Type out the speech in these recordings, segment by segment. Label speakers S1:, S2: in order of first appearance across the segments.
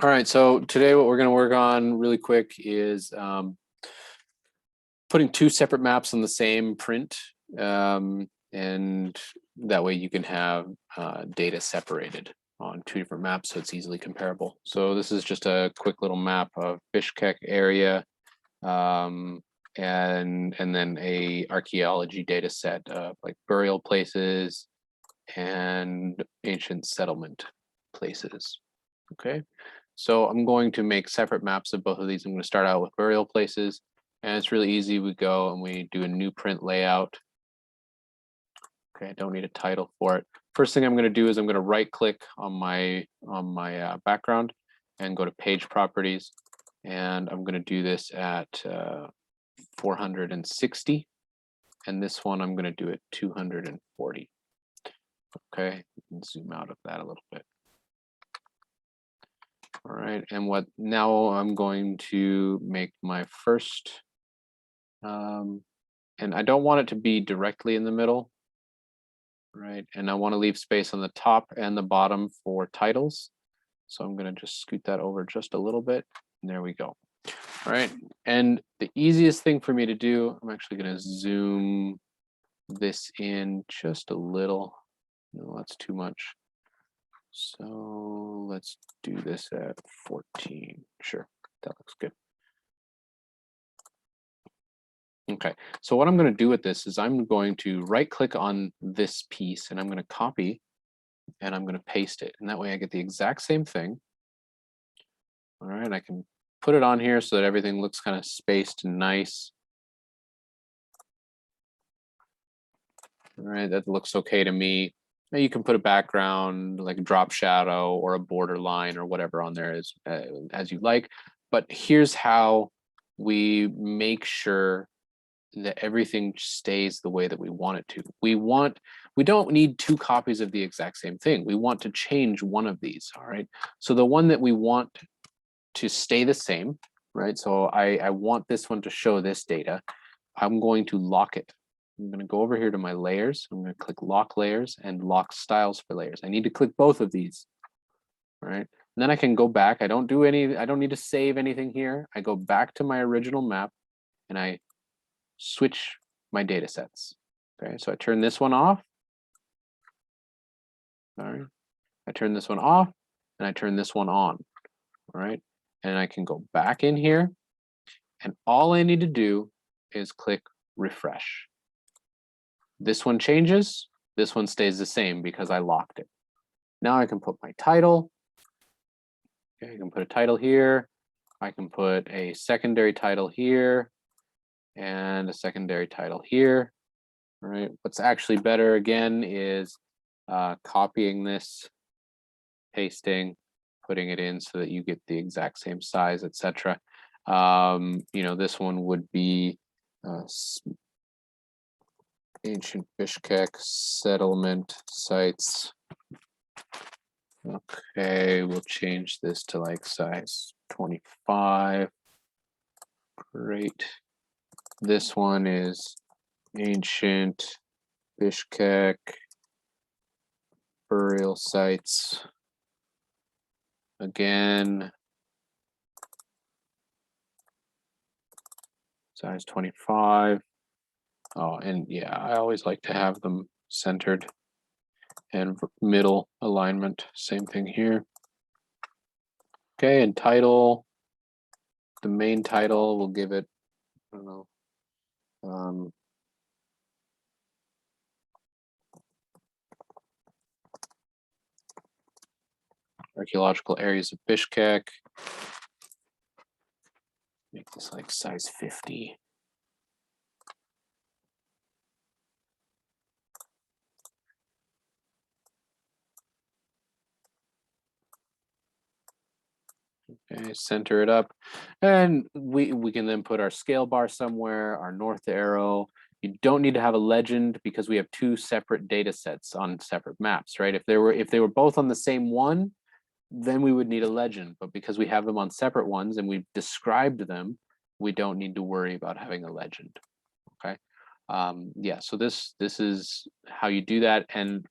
S1: All right, so today what we're going to work on really quick is putting two separate maps on the same print, and that way you can have data separated on two different maps so it's easily comparable. So this is just a quick little map of Bishkek area, and then a archaeology data set of like burial places and ancient settlement places. Okay, so I'm going to make separate maps of both of these. I'm going to start out with burial places, and it's really easy. We go and we do a new print layout. Okay, I don't need a title for it. First thing I'm going to do is I'm going to right click on my background and go to page properties, and I'm going to do this at 460, and this one I'm going to do at 240. Okay, zoom out of that a little bit. All right, and what now I'm going to make my first, and I don't want it to be directly in the middle, right? And I want to leave space on the top and the bottom for titles. So I'm going to just scoot that over just a little bit. And there we go. All right, and the easiest thing for me to do, I'm actually going to zoom this in just a little. No, that's too much. So let's do this at 14. Sure, that looks good. Okay, so what I'm going to do with this is I'm going to right click on this piece and I'm going to copy and I'm going to paste it. And that way I get the exact same thing. All right, I can put it on here so that everything looks kind of spaced and nice. All right, that looks okay to me. Now you can put a background like a drop shadow or a border line or whatever on there as you like. But here's how we make sure that everything stays the way that we want it to. We don't need two copies of the exact same thing. We want to change one of these, all right? So the one that we want to stay the same, right? So I want this one to show this data. I'm going to lock it. I'm going to go over here to my layers. I'm going to click lock layers and lock styles for layers. I need to click both of these, all right? And then I can go back. I don't need to save anything here. I go back to my original map and I switch my data sets. Okay, so I turn this one off. All right, I turn this one off and I turn this one on. All right, and I can go back in here and all I need to do is click refresh. This one changes, this one stays the same because I locked it. Now I can put my title. Okay, I can put a title here. I can put a secondary title here and a secondary title here. All right, what's actually better again is copying this, pasting, putting it in so that you get the exact same size, etc. You know, this one would be ancient Bishkek settlement sites. Okay, we'll change this to like size 25. Great. This one is ancient Bishkek burial sites. Again, size 25. Oh, and yeah, I always like to have them centered and middle alignment. Same thing here. Okay, and title, the main title, we'll give it, I don't know, archaeological areas of Bishkek. Make this like size 50. Okay, center it up. And we can then put our scale bar somewhere, our north arrow. You don't need to have a legend because we have two separate data sets on separate maps, right? If they were both on the same one, then we would need a legend. But because we have them on separate ones and we've described them, we don't need to worry about having a legend. Okay. Yeah, so this is how you do that. And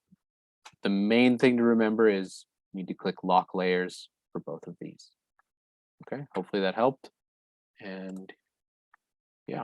S1: the main thing to remember is you need to click lock layers, for both of these. Okay, hopefully that helped. And yeah.